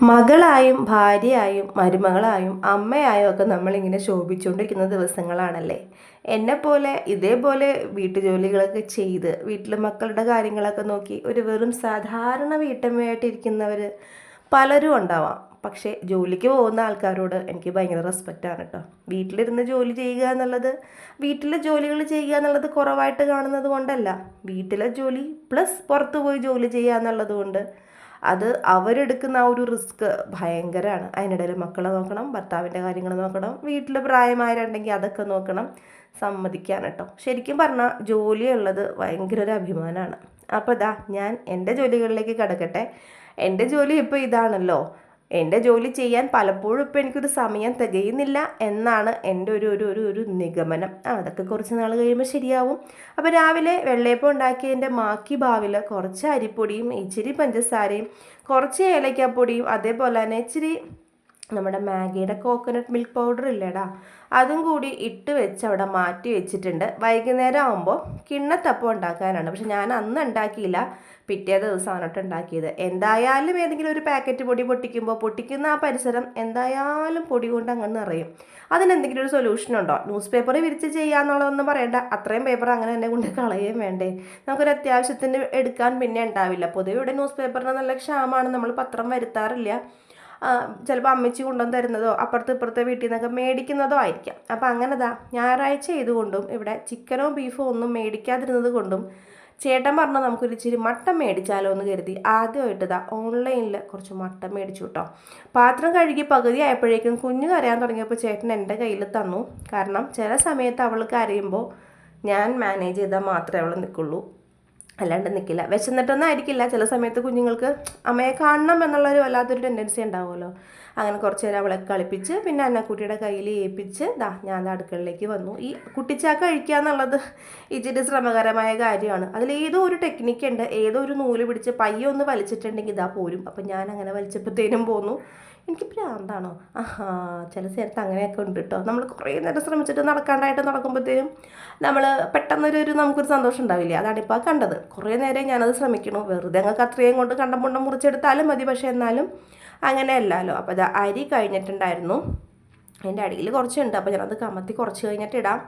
മകളായും ഭാര്യയായും മരുമകളായും അമ്മയായും ഒക്കെ നമ്മളിങ്ങനെ ശോഭിച്ചുകൊണ്ടിരിക്കുന്ന ദിവസങ്ങളാണല്ലേ. എന്നെപ്പോലെ ഇതേപോലെ വീട്ടുജോലികളൊക്കെ ചെയ്ത് വീട്ടിലെ മക്കളുടെ കാര്യങ്ങളൊക്കെ നോക്കി ഒരു വെറും സാധാരണ വീട്ടമ്മയായിട്ടിരിക്കുന്നവർ പലരും ഉണ്ടാവാം. പക്ഷേ ജോലിക്ക് പോകുന്ന ആൾക്കാരോട് എനിക്ക് ഭയങ്കര റെസ്പെക്റ്റാണ് കേട്ടോ. വീട്ടിലിരുന്ന് ജോലി ചെയ്യുക എന്നുള്ളത്, വീട്ടിലെ ജോലികൾ ചെയ്യുക എന്നുള്ളത് കുറവായിട്ട് കാണുന്നത് കൊണ്ടല്ല, വീട്ടിലെ ജോലി പ്ലസ് പുറത്ത് പോയി ജോലി ചെയ്യുക എന്നുള്ളത് കൊണ്ട് അത് അവരെടുക്കുന്ന ആ ഒരു റിസ്ക് ഭയങ്കരമാണ്. അതിനിടയിൽ മക്കളെ നോക്കണം, ഭർത്താവിൻ്റെ കാര്യങ്ങൾ നോക്കണം, വീട്ടിൽ പ്രായമായവരുണ്ടെങ്കിൽ അതൊക്കെ നോക്കണം. സമ്മതിക്കാൻ കേട്ടോ, ശരിക്കും പറഞ്ഞാൽ ജോലിയുള്ളത് ഭയങ്കര ഒരു അഭിമാനമാണ്. അപ്പോൾ ഇതാ ഞാൻ എൻ്റെ ജോലികളിലേക്ക് കിടക്കട്ടെ. എൻ്റെ ജോലി ഇപ്പോൾ ഇതാണല്ലോ. എൻ്റെ ജോലി ചെയ്യാൻ പലപ്പോഴും ഇപ്പോൾ എനിക്കൊരു സമയം തികയുന്നില്ല എന്നാണ് എൻ്റെ ഒരു നിഗമനം. അതൊക്കെ കുറച്ച് നാൾ കഴിയുമ്പോൾ ശരിയാവും. അപ്പോൾ രാവിലെ വെള്ളയപ്പം ഉണ്ടാക്കിയതിൻ്റെ മാക്കി ഭാവിൽ കുറച്ച് അരിപ്പൊടിയും ഇച്ചിരി പഞ്ചസാരയും കുറച്ച് ഏലക്കാപ്പൊടിയും അതേപോലെ തന്നെ ഇച്ചിരി നമ്മുടെ മാഗിയുടെ കോക്കനട്ട് മിൽക്ക് പൗഡർ ഇല്ലേടാ, അതും കൂടി ഇട്ട് വെച്ച് അവിടെ മാറ്റി വെച്ചിട്ടുണ്ട്. വൈകുന്നേരം ആകുമ്പോൾ കിണ്ണത്തപ്പം ഉണ്ടാക്കാനാണ്. പക്ഷെ ഞാൻ അന്ന് ഉണ്ടാക്കിയില്ല, പിറ്റേ ദിവസമാണ് കേട്ടോ ഉണ്ടാക്കിയത്. എന്തായാലും ഏതെങ്കിലും ഒരു പാക്കറ്റ് പൊടി പൊട്ടിക്കുന്ന ആ പരിസരം എന്തായാലും പൊടി കൊണ്ട് അങ്ങനെ നിറയും. അതിനെന്തെങ്കിലും ഒരു സൊല്യൂഷൻ ഉണ്ടോ? ന്യൂസ് പേപ്പർ വിരിച്ച് ചെയ്യാന്നുള്ളതൊന്നും പറയണ്ട, അത്രയും പേപ്പർ അങ്ങനെ തന്നെ കൊണ്ട് കളയുകയും വേണ്ടേ. നമുക്കൊരു അത്യാവശ്യത്തിന് എടുക്കാൻ പിന്നെ ഉണ്ടാവില്ല. പൊതുവെ ഇവിടെ ന്യൂസ് പേപ്പറിന് നല്ല ക്ഷാമമാണ്, നമ്മൾ പത്രം വരുത്താറില്ല. ചിലപ്പോൾ അമ്മച്ചി കൊണ്ടുവന്ന് തരുന്നതോ അപ്പുറത്തെ ഇപ്പുറത്തെ വീട്ടിൽ നിന്നൊക്കെ മേടിക്കുന്നതോ ആയിരിക്കാം. അപ്പം അങ്ങനെതാ ഞായറാഴ്ച ചെയ്തുകൊണ്ടും ഇവിടെ ചിക്കനോ ബീഫോ ഒന്നും മേടിക്കാതിരുന്നത് കൊണ്ടും ചേട്ടൻ പറഞ്ഞാൽ നമുക്കൊരു ഇച്ചിരി മട്ടൻ മേടിച്ചാലോ എന്ന് കരുതി ആദ്യമായിട്ടതാ ഓൺലൈനിൽ കുറച്ച് മട്ടൻ മേടിച്ചു കേട്ടോ. പാത്രം കഴുകി പകുതി ആയപ്പോഴേക്കും കുഞ്ഞ് കരയാൻ തുടങ്ങിയപ്പോൾ ചേട്ടൻ എൻ്റെ കയ്യിൽ തന്നു. കാരണം ചില സമയത്ത് അവൾ കരയുമ്പോൾ ഞാൻ മാനേജ് ചെയ്താൽ മാത്രമേ അവൾ നിൽക്കുള്ളൂ, അല്ലാണ്ട് നിൽക്കില്ല. വിശന്നിട്ടൊന്നും ആയിരിക്കില്ല, ചില സമയത്ത് കുഞ്ഞുങ്ങൾക്ക് അമ്മയെ കാണണം എന്നുള്ളൊരു വല്ലാത്തൊരു ടെൻഡൻസി ഉണ്ടാവുമല്ലോ. അങ്ങനെ കുറച്ച് നേരം അവളെ കളിപ്പിച്ച് പിന്നെ അന്നക്കുട്ടിയുടെ കയ്യിൽ ഏൽപ്പിച്ച് ഞാൻ അടുക്കളയിലേക്ക് വന്നു. ഈ കുട്ടിച്ചാക്ക കഴിക്കുക എന്നുള്ളത് ഇച്ചിരി ശ്രമകരമായ കാര്യമാണ്. അതിലേതോ ഒരു ടെക്നിക്ക് ഉണ്ട്, ഏതോ ഒരു നൂല് പിടിച്ച് പയ്യെ ഒന്ന് വലിച്ചിട്ടുണ്ടെങ്കിൽ ഇതാ പോരും. അപ്പം ഞാൻ അങ്ങനെ വലിച്ചപ്പോഴത്തേനും പോന്നു. എനിക്ക് ഭ്രാന്താണോ? ചില സ്ഥലത്ത് അങ്ങനെയൊക്കെ ഉണ്ട് കേട്ടോ. നമ്മൾ കുറേ നേരം ശ്രമിച്ചിട്ട് നടക്കാണ്ടായിട്ട് നടക്കുമ്പോഴത്തേനും നമ്മൾ പെട്ടെന്നൊരു നമുക്കൊരു സന്തോഷം ഉണ്ടാവില്ലേ. അതാണിപ്പോൾ കണ്ടത്. കുറേ നേരം ഞാനത് ശ്രമിക്കണു. വെറുതെ ഞങ്ങൾക്ക് അത്രയും കൊണ്ട് കണ്ടം മുറിച്ചെടുത്താലും മതി. പക്ഷേ എന്നാലും അങ്ങനെയല്ലല്ലോ. അപ്പോൾ അത് അരി കഴിഞ്ഞിട്ടുണ്ടായിരുന്നു, അതിൻ്റെ അടിയിൽ കുറച്ചുണ്ട്. അപ്പോൾ ഞാനത് കമത്തി കുറച്ച് കഴിഞ്ഞിട്ട് ഇടാം.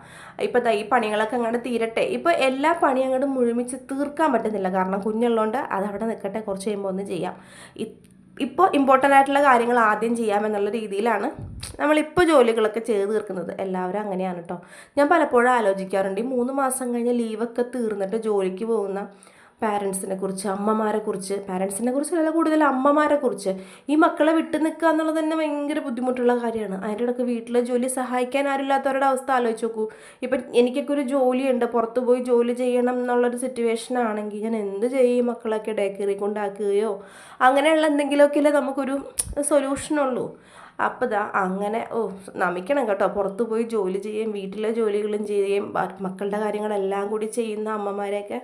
ഇപ്പോൾ ഈ പണികളൊക്കെ അങ്ങോട്ട് തീരട്ടെ. ഇപ്പോൾ എല്ലാ പണിയും അങ്ങോട്ട് മുഴുമിച്ച് തീർക്കാൻ പറ്റുന്നില്ല, കാരണം കുഞ്ഞുള്ളതുകൊണ്ട് അതവിടെ നിൽക്കട്ടെ, കുറച്ച് കഴിയുമ്പോൾ ഒന്ന് ചെയ്യാം. ഇപ്പോൾ ഇമ്പോർട്ടൻ്റ് ആയിട്ടുള്ള കാര്യങ്ങൾ ആദ്യം ചെയ്യാമെന്നുള്ള രീതിയിലാണ് നമ്മളിപ്പോൾ ജോലികളൊക്കെ ചെയ്ത് തീർക്കുന്നത്. എല്ലാവരും അങ്ങനെയാണ് കേട്ടോ. ഞാൻ പലപ്പോഴും ആലോചിക്കാറുണ്ട്, ഈ 3 മാസം കഴിഞ്ഞ് ലീവൊക്കെ തീർന്നിട്ട് ജോലിക്ക് പോകുന്ന പാരൻസിനെ കുറിച്ച്, പാരൻസിനെ കുറിച്ചല്ല, കൂടുതൽ അമ്മമാരെ കുറിച്ച്. ഈ മക്കളെ വിട്ടു നിൽക്കുക എന്നുള്ളത് തന്നെ ഭയങ്കര ബുദ്ധിമുട്ടുള്ള കാര്യമാണ്. അതിൻ്റെ ഇടയ്ക്ക് വീട്ടിലെ ജോലി സഹായിക്കാൻ ആരുമില്ലാത്തവരുടെ അവസ്ഥ ആലോചിച്ച് നോക്കൂ. ഇപ്പം എനിക്കൊക്കെ ഒരു ജോലിയുണ്ട്, പുറത്ത് പോയി ജോലി ചെയ്യണം എന്നുള്ളൊരു സിറ്റുവേഷൻ ആണെങ്കിൽ ഞാൻ എന്ത് ചെയ്യും? മക്കളൊക്കെ ഡേ കെയറിൽ കൊണ്ടാക്കുകയോ അങ്ങനെയുള്ള എന്തെങ്കിലുമൊക്കെയല്ലേ നമുക്കൊരു സൊല്യൂഷനുള്ളൂ. അപ്പോൾ അങ്ങനെ നമിക്കണം കേട്ടോ. പുറത്ത് പോയി ജോലി ചെയ്യുകയും വീട്ടിലെ ജോലികളും ചെയ്യുകയും മക്കളുടെ കാര്യങ്ങളെല്ലാം കൂടി ചെയ്യുന്ന അമ്മമാരെയൊക്കെ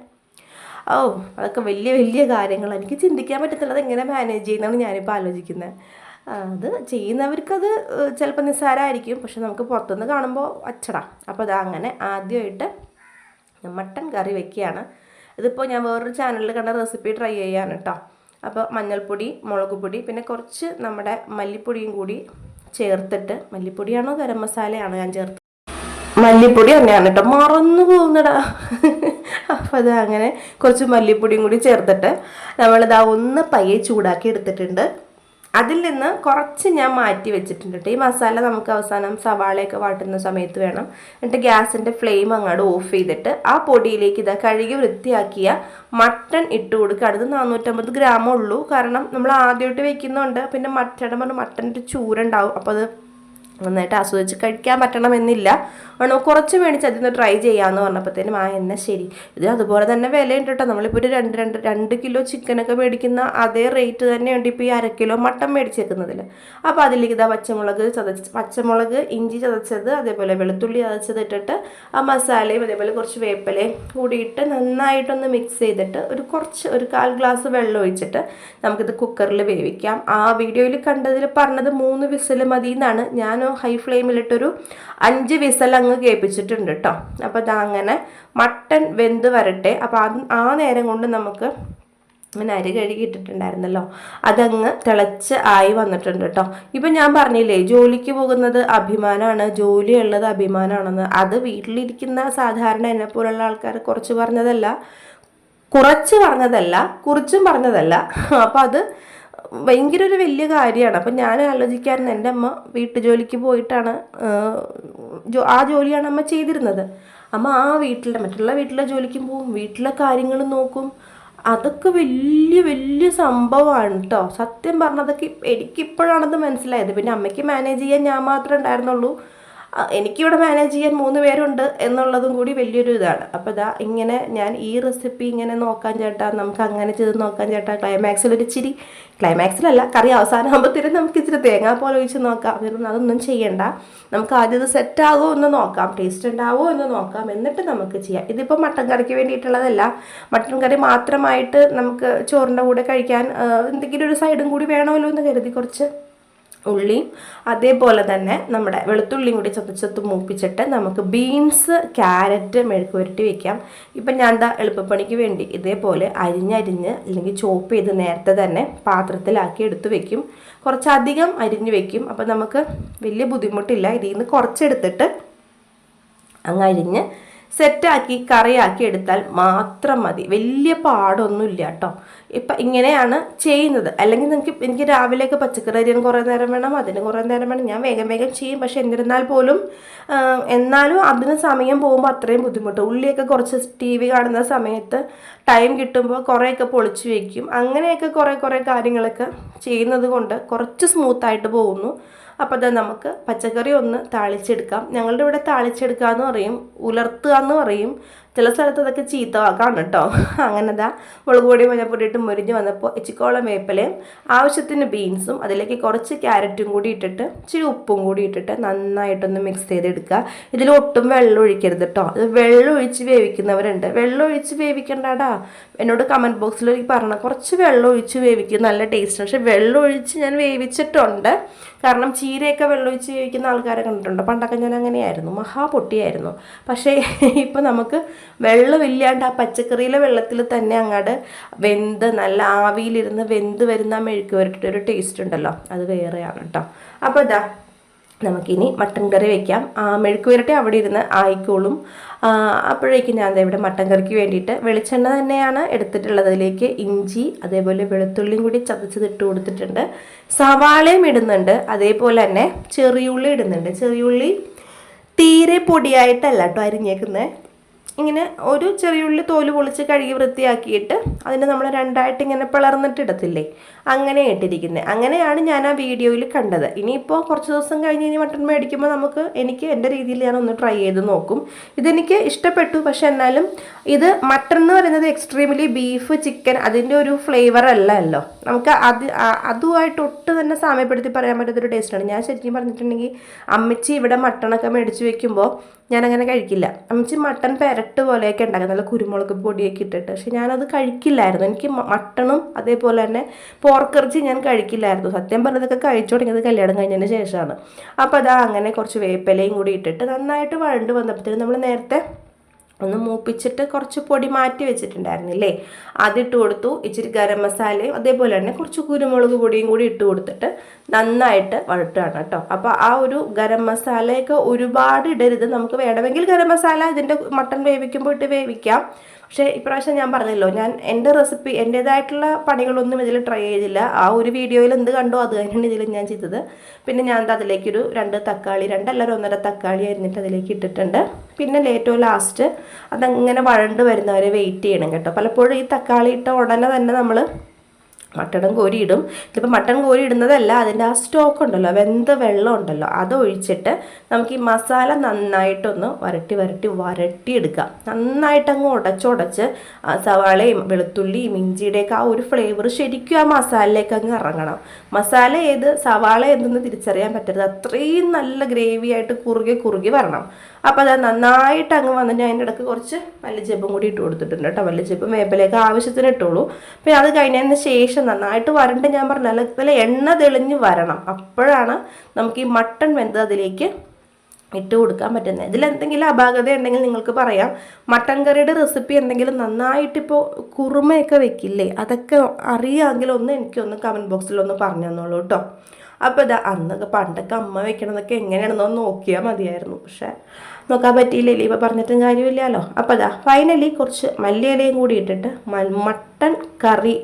അതൊക്കെ വലിയ വലിയ കാര്യങ്ങൾ. എനിക്ക് ചിന്തിക്കാൻ പറ്റത്തുള്ളത് എങ്ങനെ മാനേജ് ചെയ്യുന്നതാണ് ഞാനിപ്പോൾ ആലോചിക്കുന്നത്. അത് ചെയ്യുന്നവർക്കത് ചിലപ്പോൾ നിസ്സാരമായിരിക്കും, പക്ഷെ നമുക്ക് പുറത്തുനിന്ന് കാണുമ്പോൾ അച്ചടാ. അപ്പോൾ അങ്ങനെ ആദ്യമായിട്ട് മട്ടൻ കറി വെക്കുകയാണ്. ഇതിപ്പോൾ ഞാൻ വേറൊരു ചാനലിൽ കണ്ട റെസിപ്പി ട്രൈ ചെയ്യാണ് കേട്ടോ. അപ്പോൾ മഞ്ഞൾപ്പൊടി, മുളക് പൊടി, പിന്നെ കുറച്ച് നമ്മുടെ മല്ലിപ്പൊടിയും കൂടി ചേർത്തിട്ട്, മല്ലിപ്പൊടിയാണോ ഗരം മസാലയാണോ ഞാൻ ചേർത്ത്? മല്ലിപ്പൊടി തന്നെയാണ് കേട്ടോ, മറന്നു പോകുന്നടാ. അപ്പോൾ അത് അങ്ങനെ കുറച്ച് മല്ലിപ്പൊടിയും കൂടി ചേർത്തിട്ട് നമ്മളിതാ ഒന്ന് പയ്യെ ചൂടാക്കി എടുത്തിട്ടുണ്ട്. അതിൽ നിന്ന് കുറച്ച് ഞാൻ മാറ്റി വെച്ചിട്ടുണ്ട് കേട്ടോ. ഈ മസാല നമുക്ക് അവസാനം സവാളയൊക്കെ വാട്ടുന്ന സമയത്ത് വേണം. എന്നിട്ട് ഗ്യാസിൻ്റെ ഫ്ലെയിം അങ്ങോട്ട് ഓഫ് ചെയ്തിട്ട് ആ പൊടിയിലേക്ക് കഴുകി വൃത്തിയാക്കിയ മട്ടൺ ഇട്ട് കൊടുക്കുക. അത് 450 ഗ്രാമേ ഉള്ളൂ. കാരണം നമ്മൾ ആദ്യമായിട്ട് വെക്കുന്നുണ്ട്, പിന്നെ മട്ടൻ്റെ ചൂരുണ്ടാവും. അപ്പോൾ അത് നന്നായിട്ട് ആസ്വദിച്ച് കഴിക്കാൻ പറ്റണമെന്നില്ല. കുറച്ച് മേടിച്ച് അതിന്ന് ട്രൈ ചെയ്യാമെന്ന് പറഞ്ഞപ്പോഴത്തേനും എന്നാൽ ശരി. ഇത് അതുപോലെ തന്നെ വിലയുണ്ട് കേട്ടോ. നമ്മളിപ്പോൾ ഒരു 2 കിലോ ചിക്കനൊക്കെ മേടിക്കുന്ന അതേ റേറ്റ് തന്നെയുണ്ട് ഇപ്പോൾ ഈ 1/2 കിലോ മട്ടൻ മേടിച്ചേക്കുന്നതിൽ. അപ്പോൾ അതിലേക്ക് പച്ചമുളക്, ഇഞ്ചി ചതച്ചത്, അതേപോലെ വെളുത്തുള്ളി ചതച്ചത് ഇട്ടിട്ട് ആ മസാലയും അതേപോലെ കുറച്ച് വേപ്പിലയും കൂടിയിട്ട് നന്നായിട്ടൊന്ന് മിക്സ് ചെയ്തിട്ട് ഒരു 1/4 ഗ്ലാസ് വെള്ളം ഒഴിച്ചിട്ട് നമുക്കിത് കുക്കറിൽ വേവിക്കാം. ആ വീഡിയോയിൽ കണ്ടതിൽ പറഞ്ഞത് 3 വിസിൽ മതി എന്നാണ്. ഞാൻ ഹൈ ഫ്ലെയിമിലിട്ടൊരു 5 വിസൽ അങ്ങ് കേൾപ്പിച്ചിട്ടുണ്ട് കേട്ടോ. അപ്പോൾ അങ്ങനെ മട്ടൻ വെന്ത് വരട്ടെ. അപ്പോൾ ആ നേരം കൊണ്ട് നമുക്ക് അങ്ങനെ അരി കഴുകി ഇട്ടിട്ടുണ്ടായിരുന്നല്ലോ, അതങ്ങ് തിളച്ച് ആയി വന്നിട്ടുണ്ട് കേട്ടോ. ഇപ്പം ഞാൻ പറഞ്ഞില്ലേ ജോലിക്ക് പോകുന്നത് അഭിമാനമാണ്, ജോലി ഉള്ളത് അഭിമാനമാണെന്ന്. അത് വീട്ടിലിരിക്കുന്ന സാധാരണ എന്നെ പോലുള്ള ആൾക്കാർ കുറച്ച് പറഞ്ഞതല്ല, കുറിച്ചും പറഞ്ഞതല്ല. അപ്പം അത് ഭയങ്കര ഒരു വലിയ കാര്യമാണ്. അപ്പം ഞാൻ ആലോചിക്കാറുണ്ട്, എൻ്റെ അമ്മ വീട്ടുജോലിക്ക് പോയിട്ടാണ് ആ ജോലിയാണ് അമ്മ ചെയ്തിരുന്നത്. അമ്മ ആ മറ്റുള്ള വീട്ടിലെ ജോലിക്കും പോവും, വീട്ടിലെ കാര്യങ്ങൾ നോക്കും. അതൊക്കെ വലിയ വലിയ സംഭവമാണ് കേട്ടോ. സത്യം പറഞ്ഞതൊക്കെ എനിക്കിപ്പോഴാണത് മനസ്സിലായത്. പിന്നെ അമ്മയ്ക്ക് മാനേജ് ചെയ്യാൻ ഞാൻ മാത്രമേ ഉണ്ടായിരുന്നുള്ളൂ, എനിക്കിവിടെ മാനേജ് ചെയ്യാൻ 3 പേരുണ്ട് എന്നുള്ളതും കൂടി വലിയൊരു ഇതാണ്. അപ്പോൾ ഇതാ ഇങ്ങനെ ഞാൻ ഈ റെസിപ്പി ഇങ്ങനെ നോക്കാൻ ചേട്ടാ, നമുക്ക് അങ്ങനെ ചെയ്ത് നോക്കാൻ ചേട്ടാ, ക്ലൈമാക്സിലല്ല, കറി അവസാനമാകുമ്പോഴത്തേനും നമുക്ക് ഇച്ചിരി തേങ്ങാപ്പാൽ ഒഴിച്ച് നോക്കാം. അതൊന്നും ചെയ്യണ്ട, നമുക്ക് ആദ്യം ഇത് സെറ്റ് ആകുമോ എന്ന് നോക്കാം, ടേസ്റ്റ് ഉണ്ടാവുമോ എന്ന് നോക്കാം, എന്നിട്ട് നമുക്ക് ചെയ്യാം. ഇതിപ്പോൾ മട്ടൻ കറിക്ക് വേണ്ടിയിട്ടുള്ളതല്ല, മട്ടൻ കറി മാത്രമായിട്ട് നമുക്ക് ചോറിൻ്റെ കൂടെ കഴിക്കാൻ എന്തെങ്കിലും ഒരു സൈഡും കൂടി വേണമല്ലോ എന്ന് കരുതി കുറച്ച് ഉള്ളിയും അതേപോലെ തന്നെ നമ്മുടെ വെളുത്തുള്ളിയും കൂടി ചതച്ചത്ത് മൂപ്പിച്ചിട്ട് നമുക്ക് ബീൻസ്, ക്യാരറ്റ് മെഴുക്ക് പുരട്ടി വെക്കാം. ഇപ്പം ഞാൻ എന്താ എളുപ്പപ്പണിക്ക് വേണ്ടി ഇതേപോലെ അരിഞ്ഞ് അല്ലെങ്കിൽ ചോപ്പ് ചെയ്ത് നേരത്തെ തന്നെ പാത്രത്തിലാക്കി എടുത്ത് വെക്കും. കുറച്ചധികം അരിഞ്ഞ് വെക്കും. അപ്പം നമുക്ക് വലിയ ബുദ്ധിമുട്ടില്ല. ഇതിൽ നിന്ന് കുറച്ചെടുത്തിട്ട് അങ്ങ് അരിഞ്ഞ് സെറ്റാക്കി കറിയാക്കി എടുത്താൽ മാത്രം മതി. വലിയ പാടൊന്നുമില്ല കേട്ടോ. ഇപ്പം ഇങ്ങനെയാണ് ചെയ്യുന്നത്. അല്ലെങ്കിൽ എനിക്ക് രാവിലെയൊക്കെ പച്ചക്കറി അരിയാൻ കുറേ നേരം വേണം, അതിന് കുറേ നേരം വേണം. ഞാൻ വേഗം ചെയ്യും. പക്ഷെ എന്നിരുന്നാൽ പോലും എന്നാലും അതിന് സമയം പോകുമ്പോൾ അത്രയും ബുദ്ധിമുട്ട്. ഉള്ളിയൊക്കെ കുറച്ച് TV കാണുന്ന സമയത്ത് ടൈം കിട്ടുമ്പോൾ കുറേയൊക്കെ പൊളിച്ച് വയ്ക്കും. അങ്ങനെയൊക്കെ കുറേ കാര്യങ്ങളൊക്കെ ചെയ്യുന്നത് കൊണ്ട് കുറച്ച് സ്മൂത്തായിട്ട് പോകുന്നു. അപ്പോൾ അത് നമുക്ക് പച്ചക്കറി ഒന്ന് താളിച്ചെടുക്കാം. ഞങ്ങളുടെ ഇവിടെ താളിച്ചെടുക്കുക എന്ന് പറയും, ഉലർത്തുക എന്ന് പറയും. ചില സ്ഥലത്ത് അതൊക്കെ ചീത്ത വാക്കാണ് കേട്ടോ. അങ്ങനെ മുളക് പൊടി മഞ്ഞൾപ്പൊടി ഇട്ട് മുരിഞ്ഞ് വന്നപ്പോൾ ഇച്ചിക്കോളം വേപ്പിലയും ആവശ്യത്തിന് ബീൻസും അതിലേക്ക് കുറച്ച് ക്യാരറ്റും കൂടി ഇട്ടിട്ട് ഇച്ചിരി ഉപ്പും കൂടി ഇട്ടിട്ട് നന്നായിട്ടൊന്ന് മിക്സ് ചെയ്തെടുക്കുക. ഇതിൽ ഒട്ടും വെള്ളം ഒഴിക്കരുത് കേട്ടോ. ഇത് വെള്ളം ഒഴിച്ച് വേവിക്കുന്നവരുണ്ട്. വെള്ളം ഒഴിച്ച് വേവിക്കണ്ടാടാ, എന്നോട് കമൻറ്റ് ബോക്സിൽ പറഞ്ഞ കുറച്ച് വെള്ളം ഒഴിച്ച് വേവിക്കും, നല്ല ടേസ്റ്റ്. പക്ഷെ വെള്ളം ഒഴിച്ച് ഞാൻ വേവിച്ചിട്ടുണ്ട്. കാരണം ചീരയൊക്കെ വെള്ളമൊഴിച്ച് വേവിക്കുന്ന ആൾക്കാരെ കണ്ടിട്ടുണ്ട്. പണ്ടൊക്കെ ഞാൻ അങ്ങനെയായിരുന്നു, മഹാപൊട്ടിയായിരുന്നു. പക്ഷേ ഇപ്പം നമുക്ക് വെള്ളമില്ലാണ്ട് ആ പച്ചക്കറിയിലെ വെള്ളത്തിൽ തന്നെ അങ്ങോട്ട് നല്ല ആവിയിലിരുന്ന് വെന്ത് വരുന്ന മെഴുക്ക് വരട്ടിട്ടൊരു ടേസ്റ്റ് ഉണ്ടല്ലോ, അത് വേറെയാണ് കേട്ടോ. അപ്പോൾ നമുക്കിനി മട്ടൻ കറി വയ്ക്കാം. മെഴുക്ക് വരട്ടി അവിടെ ഇരുന്ന് ആയിക്കോളും. അപ്പോഴേക്കും ഞാൻ ഇവിടെ മട്ടൻ കറിക്ക് വേണ്ടിയിട്ട് വെളിച്ചെണ്ണ തന്നെയാണ് എടുത്തിട്ടുള്ളത്. അതിലേക്ക് ഇഞ്ചി അതേപോലെ വെളുത്തുള്ളിയും കൂടി ചതച്ചതിട്ട് കൊടുത്തിട്ടുണ്ട്. സവാളയും ഇടുന്നുണ്ട്, അതേപോലെ തന്നെ ചെറിയുള്ളി ഇടുന്നുണ്ട്. ചെറിയുള്ളി തീരെ പൊടിയായിട്ടല്ല കേട്ടോ അരിഞ്ഞേക്കുന്നത്. ഇങ്ങനെ ഒരു ചെറിയുള്ളി തോല് പൊളിച്ച് കഴുകി വൃത്തിയാക്കിയിട്ട് അതിന് നമ്മൾ രണ്ടായിട്ട് ഇങ്ങനെ പിളർന്നിട്ട് ഇടത്തില്ലേ, അങ്ങനെ ഇട്ടിരിക്കുന്നത്. അങ്ങനെയാണ് ഞാൻ ആ വീഡിയോയിൽ കണ്ടത്. ഇനിയിപ്പോൾ കുറച്ച് ദിവസം കഴിഞ്ഞ് ഇനി മട്ടൺ മേടിക്കുമ്പോൾ എനിക്ക് എൻ്റെ രീതിയിൽ ഞാൻ ഒന്ന് ട്രൈ ചെയ്ത് നോക്കും. ഇതെനിക്ക് ഇഷ്ടപ്പെട്ടു. പക്ഷെ എന്നാലും ഇത് മട്ടൺ എന്ന് പറയുന്നത് എക്സ്ട്രീംലി ബീഫ്, ചിക്കൻ അതിൻ്റെ ഒരു ഫ്ലേവർ അല്ലല്ലോ. നമുക്ക് അതുമായിട്ട് ഒട്ട് തന്നെ സാമ്യപ്പെടുത്തി പറയാൻ പറ്റുന്നൊരു ടേസ്റ്റാണ്. ഞാൻ ശരിക്കും പറഞ്ഞിട്ടുണ്ടെങ്കിൽ അമ്മച്ചി ഇവിടെ മട്ടണൊക്കെ മേടിച്ച് വെക്കുമ്പോൾ ഞാനങ്ങനെ കഴിക്കില്ല. അമ്മച്ചി മട്ടൺ പെരട്ട് പോലെയൊക്കെ ഉണ്ടാക്കുക, നല്ല കുരുമുളക് പൊടിയൊക്കെ ഇട്ടിട്ട്. പക്ഷെ ഞാനത് കഴിക്കില്ലായിരുന്നു. എനിക്ക് മട്ടണും അതേപോലെ തന്നെ പോർക്കിറച്ചി ഞാൻ കഴിക്കില്ലായിരുന്നു. സത്യം പറഞ്ഞതൊക്കെ കഴിച്ചു തുടങ്ങിയത് കല്യാണം കഴിഞ്ഞതിന് ശേഷമാണ്. അപ്പോൾ അങ്ങനെ കുറച്ച് വേപ്പിലയും കൂടി ഇട്ടിട്ട് നന്നായിട്ട് വഴണ്ട് വന്നപ്പോഴത്തേനും നമ്മൾ നേരത്തെ ഒന്ന് മൂപ്പിച്ചിട്ട് കുറച്ച് പൊടി മാറ്റി വെച്ചിട്ടുണ്ടായിരുന്നില്ലേ, അതിട്ട് കൊടുത്തു. ഇച്ചിരി ഗരം മസാലയും അതേപോലെ തന്നെ കുറച്ച് കുരുമുളക് പൊടിയും കൂടി ഇട്ട് കൊടുത്തിട്ട് നന്നായിട്ട് വഴട്ടുകയാണ് കേട്ടോ. അപ്പോൾ ആ ഒരു ഗരം മസാലയൊക്കെ ഒരുപാട് ഇടരുത്. നമുക്ക് വേണമെങ്കിൽ ഗരം മസാല ഇതിൻ്റെ മട്ടൺ വേവിക്കുമ്പോൾ ഇട്ട് വേവിക്കാം. പക്ഷേ ഇപ്രാവശ്യം ഞാൻ പറഞ്ഞല്ലോ, ഞാൻ എൻ്റെ റെസിപ്പി എൻ്റേതായിട്ടുള്ള പണികളൊന്നും ഇതിൽ ട്രൈ ചെയ്തില്ല. ആ ഒരു വീഡിയോയിൽ എന്ത് കണ്ടോ അത് തന്നെയാണ് ഇതിൽ ഞാൻ ചെയ്തത്. പിന്നെ ഞാൻ അതിലേക്കൊരു 2 തക്കാളി, 2 അല്ല 1.5 തക്കാളി അരിഞ്ഞിട്ട് അതിലേക്ക് ഇട്ടിട്ടുണ്ട്. പിന്നെ ഏറ്റവും ലാസ്റ്റ് അതങ്ങനെ വഴണ്ട് വരുന്നവരെ വെയിറ്റ് ചെയ്യണം കേട്ടോ. പലപ്പോഴും ഈ തക്കാളി ഇട്ട ഉടനെ തന്നെ നമ്മൾ മട്ടൺ കോരി ഇടും. ഇതിപ്പോൾ മട്ടൺ കോരി ഇടുന്നതല്ല, അതിൻ്റെ ആ സ്റ്റോക്ക് ഉണ്ടല്ലോ, വെന്ത വെള്ളം ഉണ്ടല്ലോ, അതൊഴിച്ചിട്ട് നമുക്ക് ഈ മസാല നന്നായിട്ടൊന്ന് വരട്ടി എടുക്കാം. നന്നായിട്ട് അങ്ങ് ഉടച്ച് സവാളയും വെളുത്തുള്ളിയും ഇഞ്ചിയുടെയൊക്കെ ആ ഒരു ഫ്ലേവർ ശരിക്കും ആ മസാലയിലേക്ക് അങ്ങ് ഇറങ്ങണം. മസാല സവാള എന്തെന്ന് തിരിച്ചറിയാൻ പറ്റരുത്. അത്രയും നല്ല ഗ്രേവി ആയിട്ട് കുറുകി വരണം. അപ്പോൾ അത് നന്നായിട്ട് അങ്ങ് വന്നിട്ട് അതിൻ്റെ ഇടയ്ക്ക് കുറച്ച് മല്ലിച്ചെപ്പും കൂടി ഇട്ട് കൊടുത്തിട്ടുണ്ട് കേട്ടോ. മല്ലിച്ചെപ്പും വേപ്പിലേക്ക് ആവശ്യത്തിന് ഇട്ടുള്ളൂ. പിന്നെ അത് കഴിഞ്ഞതിന് ശേഷം നന്നായിട്ട് വരണ്ട്, ഞാൻ പറഞ്ഞല്ലോ, അതുപോലെ എണ്ണ തെളിഞ്ഞ് വരണം. അപ്പോഴാണ് നമുക്ക് ഈ മട്ടൺ വെന്ത് അതിലേക്ക് ഇട്ട് കൊടുക്കാൻ പറ്റുന്നത്. ഇതിലെന്തെങ്കിലും അപാകത ഉണ്ടെങ്കിൽ നിങ്ങൾക്ക് പറയാം. മട്ടൻ കറിയുടെ റെസിപ്പി എന്തെങ്കിലും നന്നായിട്ടിപ്പോൾ കുറുമയൊക്കെ വെക്കില്ലേ, അതൊക്കെ അറിയാമെങ്കിൽ എനിക്കൊന്ന് കമൻറ്റ് ബോക്സിലൊന്ന് പറഞ്ഞു തന്നോളൂ കേട്ടോ. അപ്പോൾ ഇതാ അന്നൊക്കെ പണ്ടൊക്കെ അമ്മ വെക്കണതൊക്കെ എങ്ങനെയാണെന്നോ നോക്കിയാൽ മതിയായിരുന്നു, പക്ഷേ നോക്കാൻ പറ്റിയില്ലേ, ഇപ്പോൾ പറഞ്ഞിട്ടും കാര്യമില്ലല്ലോ. അപ്പോൾ ഇതാ ഫൈനലി കുറച്ച് മല്ലിയിലയും കൂടി ഇട്ടിട്ട് മട്ടൺ കറി,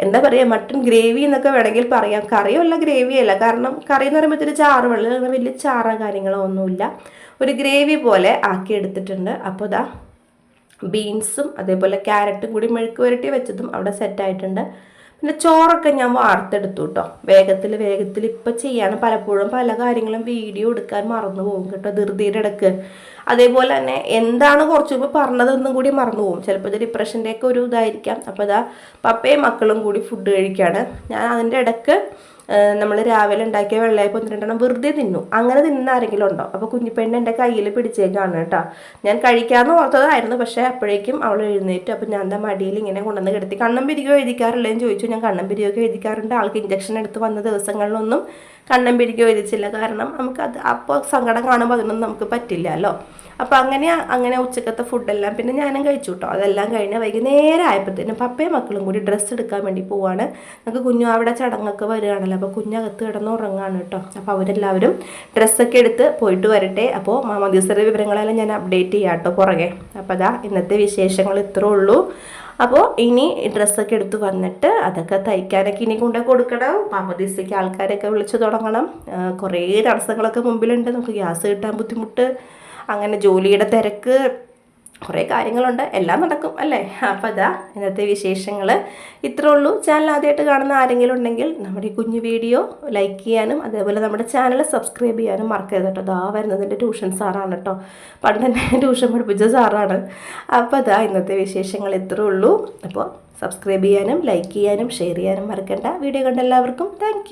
എന്താ പറയുക, മട്ടൺ ഗ്രേവി എന്നൊക്കെ വേണമെങ്കിൽ പറയാം. കറിയല്ല ഗ്രേവിയല്ല, കാരണം കറി എന്ന് പറയുമ്പോൾ ഇത്തിരി ചാറ് വെള്ളം, വലിയ ചാറ കാര്യങ്ങളോ ഒന്നുമില്ല, ഒരു ഗ്രേവി പോലെ ആക്കി എടുത്തിട്ടുണ്ട്. അപ്പോൾ ഇതാ ബീൻസും അതേപോലെ ക്യാരറ്റും കൂടി മെഴുക്ക് പുരട്ടി വെച്ചതും അവിടെ സെറ്റായിട്ടുണ്ട്. പിന്നെ ചോറൊക്കെ ഞാൻ വാർത്തെടുത്തു കേട്ടോ, വേഗത്തിൽ ഇപ്പം ചെയ്യാണ്. പലപ്പോഴും പല കാര്യങ്ങളും വീഡിയോ എടുക്കാൻ മറന്നു പോകും കേട്ടോ, ധൃതിയുടെ ഇടക്ക്. അതേപോലെ തന്നെ എന്താണ് കുറച്ച് മുമ്പ് പറഞ്ഞതൊന്നും കൂടി മറന്നു പോകും. ചിലപ്പോൾ ഇത് ഡിപ്രഷൻ്റെയൊക്കെ ഒരു ഇതായിരിക്കാം. അപ്പോൾ ഇതാ പപ്പയും മക്കളും കൂടി ഫുഡ് കഴിക്കുകയാണ്. ഞാൻ അതിൻ്റെ ഇടക്ക് നമ്മൾ രാവിലെ ഉണ്ടാക്കിയ വെള്ളയപ്പം 1-2 വെറുതെ തിന്നു. അങ്ങനെ തിന്നുന്ന ആരെങ്കിലും ഉണ്ടോ? അപ്പോൾ കുഞ്ഞിപ്പെണ്ണ് എൻ്റെ കയ്യിൽ പിടിച്ചേക്കാണ് കേട്ടോ. ഞാൻ കഴിക്കാമെന്ന് ഓർത്തതായിരുന്നു, പക്ഷേ അപ്പോഴേക്കും അവൾ എഴുന്നേറ്റ്. അപ്പോൾ ഞാൻ എന്താ മടിയിൽ ഇങ്ങനെ കൊണ്ടുവന്ന് കിടത്തി. കണ്ണും പിരികോ എഴുതിക്കാറില്ലേന്ന് ചോദിച്ചു. ഞാൻ കണ്ണും പിരികൊക്കെ എഴുതിക്കാറുണ്ട്. ആൾക്ക് ഇഞ്ചക്ഷൻ എടുത്ത് വന്ന ദിവസങ്ങളിലൊന്നും കണ്ണും പിരികോ എഴുതിച്ചില്ല, കാരണം നമുക്കത് അപ്പോൾ സങ്കടം കാണുമ്പോൾ അതിനൊന്നും നമുക്ക് പറ്റില്ലല്ലോ. അപ്പോൾ അങ്ങനെ ഉച്ചക്കത്തെ ഫുഡെല്ലാം പിന്നെ ഞാനും കഴിച്ചു കേട്ടോ. അതെല്ലാം കഴിഞ്ഞ് വൈകുന്നേരം ആയപ്പോഴത്തേനും പപ്പയും മക്കളും കൂടി ഡ്രസ്സ് എടുക്കാൻ വേണ്ടി പോവാണ്. നമുക്ക് കുഞ്ഞു അവിടെ ചടങ്ങൊക്കെ വരികയാണല്ലോ, അപ്പോൾ കുഞ്ഞകത്ത് കിടന്ന് ഉറങ്ങാണ് കേട്ടോ. അപ്പോൾ അവരെല്ലാവരും ഡ്രസ്സൊക്കെ എടുത്ത് പോയിട്ട് വരട്ടെ. അപ്പോൾ മാമോദീസയുടെ വിവരങ്ങളെല്ലാം ഞാൻ അപ്ഡേറ്റ് ചെയ്യാം കേട്ടോ പുറകെ. അപ്പോൾ അതാ ഇന്നത്തെ വിശേഷങ്ങൾ ഇത്രേ ഉള്ളൂ. അപ്പോൾ ഇനി ഡ്രസ്സൊക്കെ എടുത്ത് വന്നിട്ട് അതൊക്കെ തയ്ക്കാനൊക്കെ ഇനി കൊണ്ടു കൊടുക്കണം. മാമോദീസയ്ക്ക് ആൾക്കാരൊക്കെ വിളിച്ചു തുടങ്ങണം. കുറേ തടസ്സങ്ങളൊക്കെ മുമ്പിലുണ്ട്. നമുക്ക് ഗ്യാസ് കിട്ടാൻ ബുദ്ധിമുട്ട്, അങ്ങനെ ജോലിയുടെ തിരക്ക്, കുറേ കാര്യങ്ങളുണ്ട്. എല്ലാം നടക്കും അല്ലേ. അപ്പോൾ അതാ ഇന്നത്തെ വിശേഷങ്ങൾ ഇത്രേ ഉള്ളൂ. ചാനൽ ആദ്യമായിട്ട് കാണുന്ന ആരെങ്കിലും ഉണ്ടെങ്കിൽ നമ്മുടെ ഈ കുഞ്ഞു വീഡിയോ ലൈക്ക് ചെയ്യാനും അതേപോലെ നമ്മുടെ ചാനൽ സബ്സ്ക്രൈബ് ചെയ്യാനും മറക്കരുത് കേട്ടോ. അതാ വരുന്നതിൻ്റെ ട്യൂഷൻ സാറാണ് കേട്ടോ, പണ്ട് തന്നെ ട്യൂഷൻ പഠിപ്പിച്ച സാറാണ്. അപ്പോൾ അതാ ഇന്നത്തെ വിശേഷങ്ങൾ ഇത്രേ ഉള്ളൂ. അപ്പോൾ സബ്സ്ക്രൈബ് ചെയ്യാനും ലൈക്ക് ചെയ്യാനും ഷെയർ ചെയ്യാനും മറക്കണ്ട. വീഡിയോ കണ്ട എല്ലാവർക്കും താങ്ക്